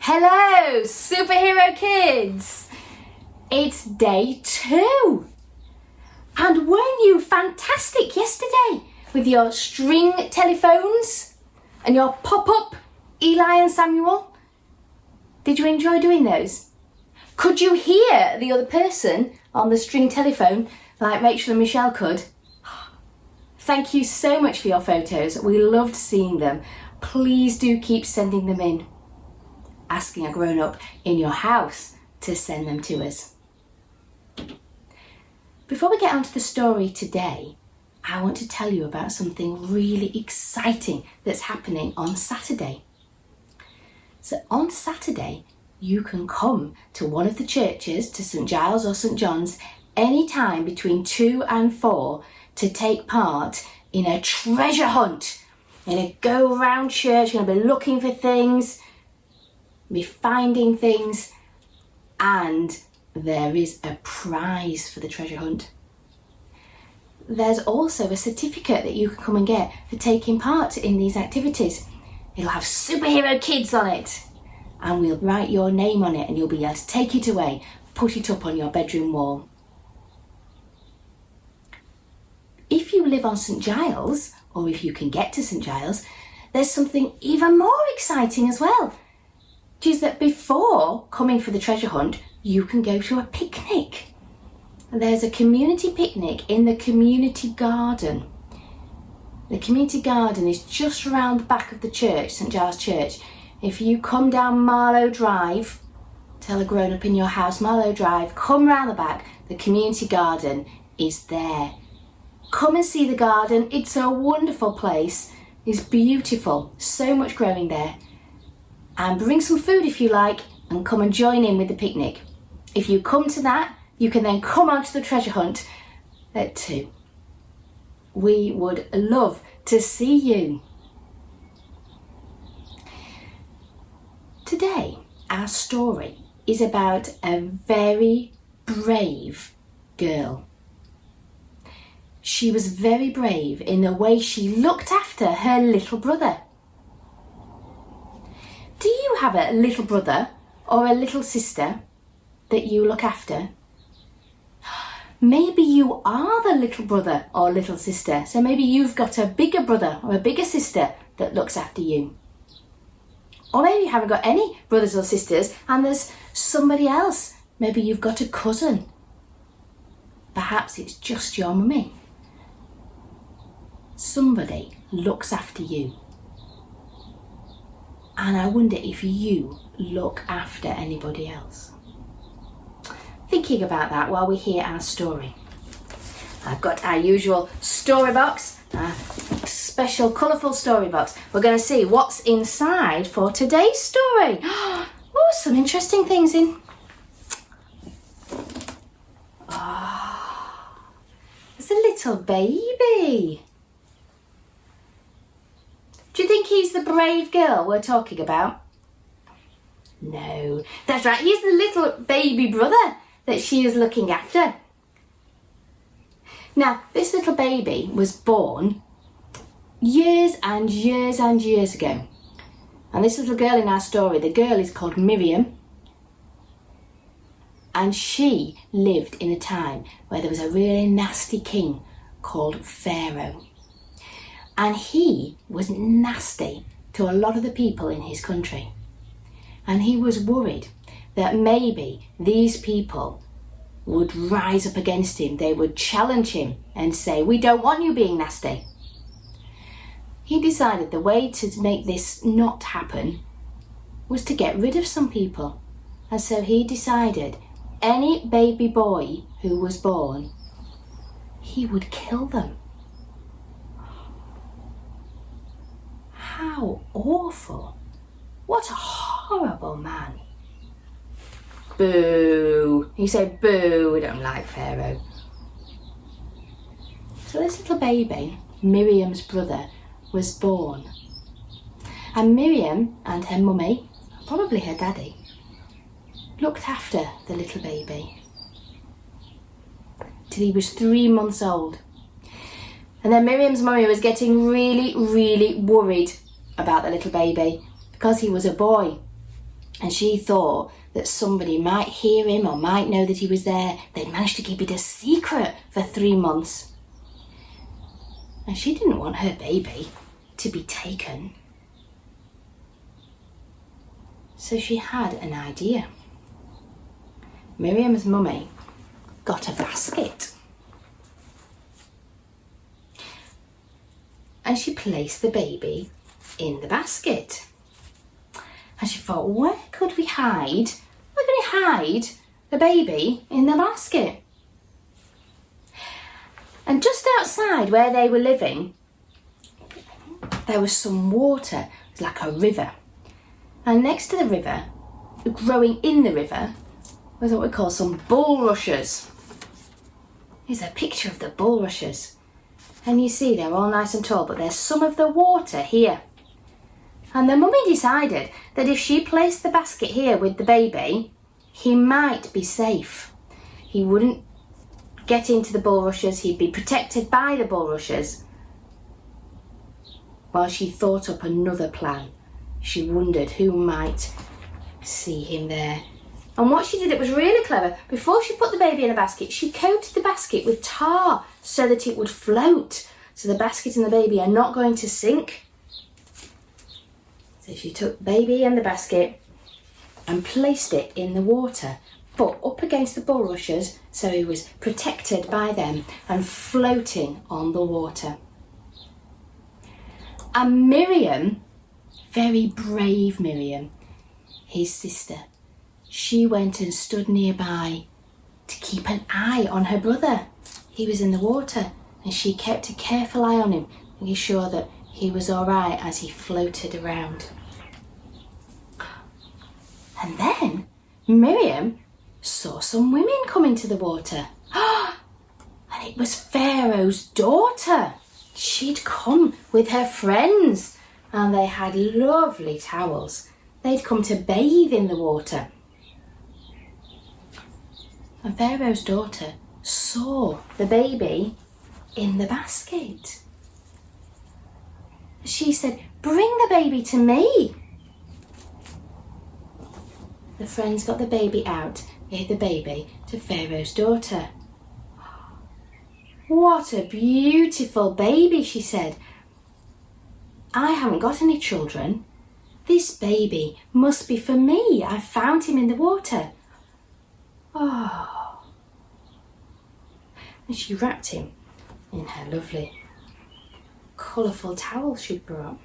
Hello, superhero kids! It's day 2. And weren't you fantastic yesterday with your string telephones and your pop-up Eli and Samuel? Did you enjoy doing those? Could you hear the other person on the string telephone like Rachel and Michelle could? Thank you so much for your photos. We loved seeing them. Please do keep sending them in. Asking a grown-up in your house to send them to us. Before we get on to the story today, I want to tell you about something really exciting that's happening on Saturday. So on Saturday, you can come to one of the churches, to St Giles or St John's, anytime between 2 and 4 to take part in a treasure hunt. You're going to go around church, you're going to be looking for things, be finding things, and there is a prize for the treasure hunt. There's also a certificate that you can come and get for taking part in these activities. It'll have superhero kids on it, and we'll write your name on it, and you'll be able to take it away, put it up on your bedroom wall. If you live on St Giles, or if you can get to St Giles, there's something even more exciting as well. Which is that before coming for the treasure hunt, you can go to a picnic. There's a community picnic in the community garden. The community garden is just around the back of the church, St Giles Church. If you come down Marlow Drive, tell a grown-up in your house, Marlow Drive, come round the back, the community garden is there. Come and see the garden. It's a wonderful place. It's beautiful. So much growing there. And bring some food if you like, and come and join in with the picnic. If you come to that, you can then come on to the treasure hunt at 2. We would love to see you. Today, our story is about a very brave girl. She was very brave in the way she looked after her little brother. Do you have a little brother or a little sister that you look after? Maybe you are the little brother or little sister, so maybe you've got a bigger brother or a bigger sister that looks after you. Or maybe you haven't got any brothers or sisters and there's somebody else. Maybe you've got a cousin. Perhaps it's just your mummy. Somebody looks after you. And I wonder if you look after anybody else. Thinking about that while we hear our story. I've got our usual story box, our special colourful story box. We're going to see what's inside for today's story. Oh, some interesting things in. Oh, there's a little baby. Do you think he's the brave girl we're talking about? No, that's right, he's the little baby brother that she is looking after. Now, this little baby was born years and years and years ago. And this little girl in our story, the girl is called Miriam. And she lived in a time where there was a really nasty king called Pharaoh. And he was nasty to a lot of the people in his country. And he was worried that maybe these people would rise up against him. They would challenge him and say, "We don't want you being nasty." He decided the way to make this not happen was to get rid of some people. And so he decided any baby boy who was born, he would kill them. How awful. What a horrible man. Boo. You say boo, we don't like Pharaoh. So this little baby, Miriam's brother, was born. And Miriam and her mummy, probably her daddy, looked after the little baby till he was 3 months old. And then Miriam's mummy was getting really, really worried about the little baby because he was a boy. And she thought that somebody might hear him or might know that he was there. They'd managed to keep it a secret for 3 months. And she didn't want her baby to be taken. So she had an idea. Miriam's mummy got a basket. And she placed the baby in the basket. And she thought, where could we hide? Where can we hide the baby in the basket? And just outside where they were living, there was some water. It was like a river. And next to the river, growing in the river, was what we call some bulrushes. Here's a picture of the bulrushes. And you see they're all nice and tall, but there's some of the water here. And the mummy decided that if she placed the basket here with the baby, he might be safe. He wouldn't get into the bulrushes, he'd be protected by the bulrushes. While she thought up another plan, she wondered who might see him there. And what she did, it was really clever. Before she put the baby in a basket, she coated the basket with tar so that it would float. So the basket and the baby are not going to sink. So she took the baby and the basket and placed it in the water, but up against the bulrushes, so he was protected by them and floating on the water. And Miriam, very brave Miriam, his sister, she went and stood nearby to keep an eye on her brother. He was in the water and she kept a careful eye on him, making sure that he was all right as he floated around. And then Miriam saw some women come into the water. And it was Pharaoh's daughter. She'd come with her friends and they had lovely towels. They'd come to bathe in the water. And Pharaoh's daughter saw the baby in the basket. She said, "Bring the baby to me." The friends got the baby out, gave the baby to Pharaoh's daughter. "What a beautiful baby," she said. "I haven't got any children. This baby must be for me. I found him in the water." Oh. And she wrapped him in her lovely, colourful towel she'd brought.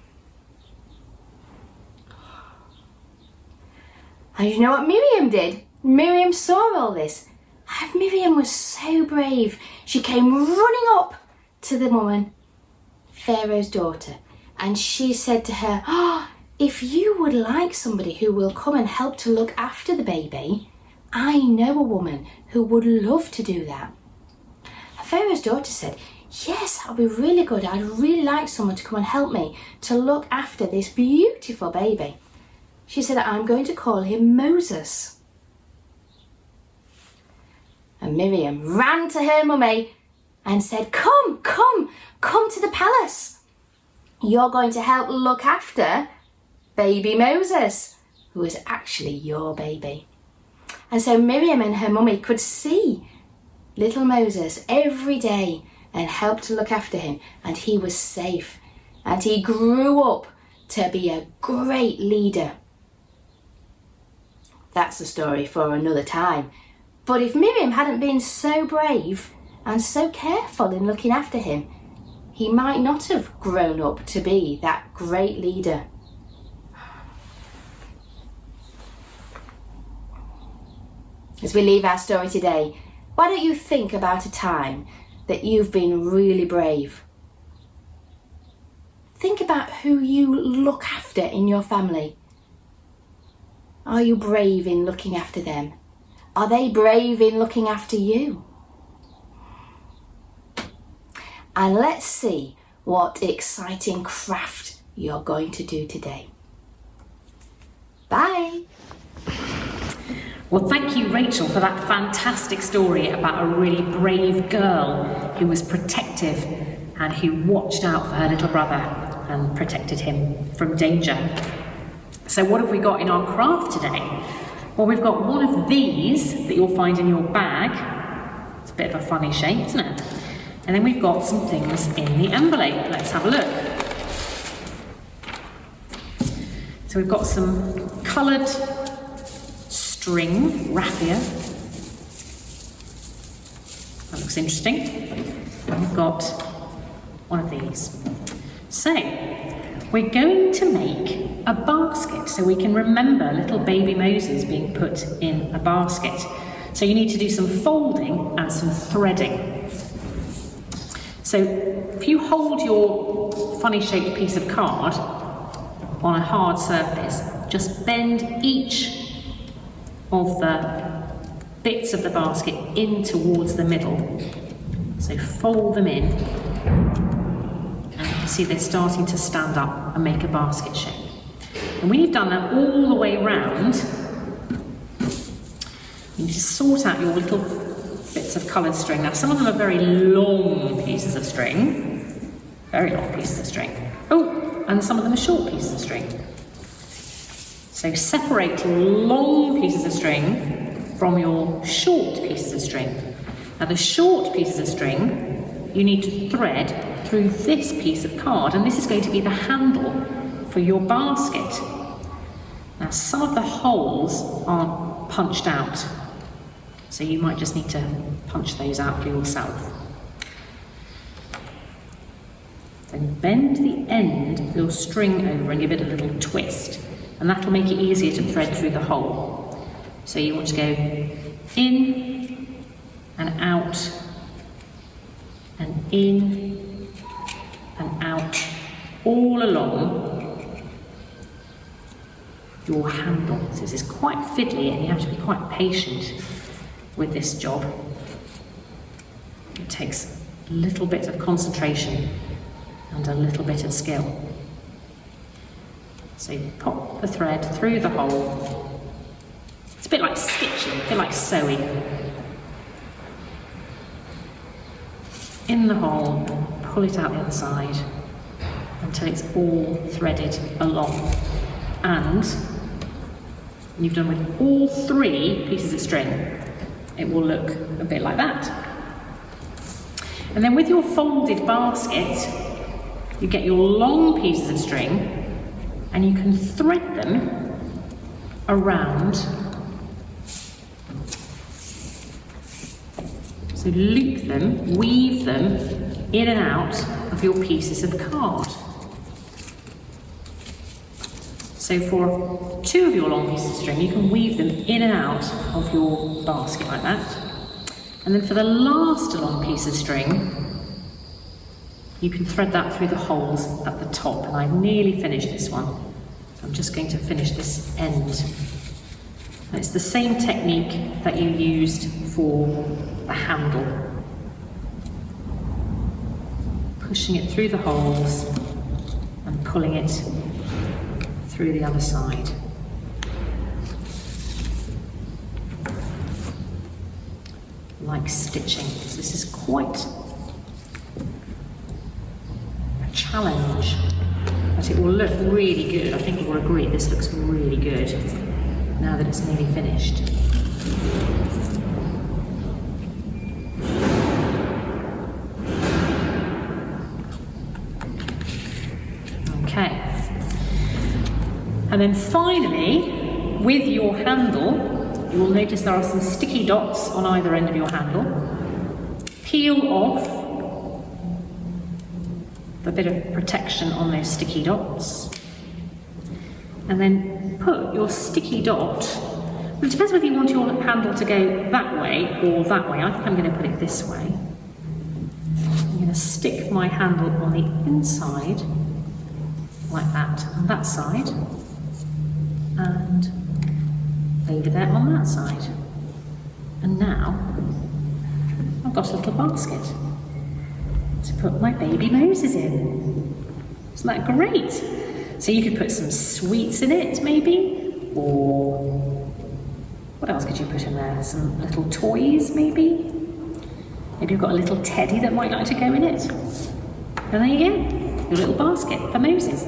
And you know what Miriam did? Miriam saw all this. And Miriam was so brave. She came running up to the woman, Pharaoh's daughter, and she said to her, "If you would like somebody who will come and help to look after the baby, I know a woman who would love to do that." And Pharaoh's daughter said, "Yes, that would be really good. I'd really like someone to come and help me to look after this beautiful baby." She said, "I'm going to call him Moses." And Miriam ran to her mummy and said, come to the palace. You're going to help look after baby Moses, who is actually your baby. And so Miriam and her mummy could see little Moses every day and help to look after him, and he was safe. And he grew up to be a great leader. That's a story for another time. But if Miriam hadn't been so brave and so careful in looking after him, he might not have grown up to be that great leader. As we leave our story today, why don't you think about a time that you've been really brave? Think about who you look after in your family. Are you brave in looking after them? Are they brave in looking after you? And let's see what exciting craft you're going to do today. Bye. Well, thank you, Rachel, for that fantastic story about a really brave girl who was protective and who watched out for her little brother and protected him from danger. So what have we got in our craft today? Well, we've got one of these that you'll find in your bag. It's a bit of a funny shape, isn't it? And then we've got some things in the envelope. Let's have a look. So we've got some coloured string, raffia. That looks interesting. And we've got one of these. So, we're going to make a basket so we can remember little baby Moses being put in a basket. So you need to do some folding and some threading. So if you hold your funny shaped piece of card on a hard surface, just bend each of the bits of the basket in towards the middle. So fold them in. And you can see they're starting to stand up and make a basket shape. And when you've done that all the way round, you need to sort out your little bits of coloured string. Now some of them are very long pieces of string, very long pieces of string. Oh, and some of them are short pieces of string. So separate your long pieces of string from your short pieces of string. Now the short pieces of string you need to thread through this piece of card, and this is going to be the handle for your basket. Now some of the holes aren't punched out, so you might just need to punch those out for yourself. Then bend the end of your string over and give it a little twist, and that will make it easier to thread through the hole. So you want to go in and out and in and out all along your handle. So this is quite fiddly and you have to be quite patient with this job. It takes a little bit of concentration and a little bit of skill. So you pop the thread through the hole. It's a bit like stitching, a bit like sewing. In the hole, pull it out the other side until it's all threaded along. And you've done with all three pieces of string, it will look a bit like that. And then with your folded basket, you get your long pieces of string and you can thread them around. So loop them, weave them in and out of your pieces of card. So for two of your long pieces of string, you can weave them in and out of your basket like that. And then for the last long piece of string, you can thread that through the holes at the top. And I've nearly finished this one. So I'm just going to finish this end. And it's the same technique that you used for the handle. Pushing it through the holes and pulling it through the other side. Like stitching. So this is quite a challenge, but it will look really good. I think you'll agree this looks really good now that it's nearly finished. Okay. And then finally, with your handle, you will notice there are some sticky dots on either end of your handle. Peel off a bit of protection on those sticky dots. And then put your sticky dot, well, it depends whether you want your handle to go that way or that way. I think I'm going to put it this way. I'm going to stick my handle on the inside, like that, on that side, and over there on that side. And now I've got a little basket to put my baby Moses in. Isn't that great? So you could put some sweets in it maybe, or what else could you put in there? Some little toys maybe? Maybe you've got a little teddy that might like to go in it. And there you go, your little basket for Moses.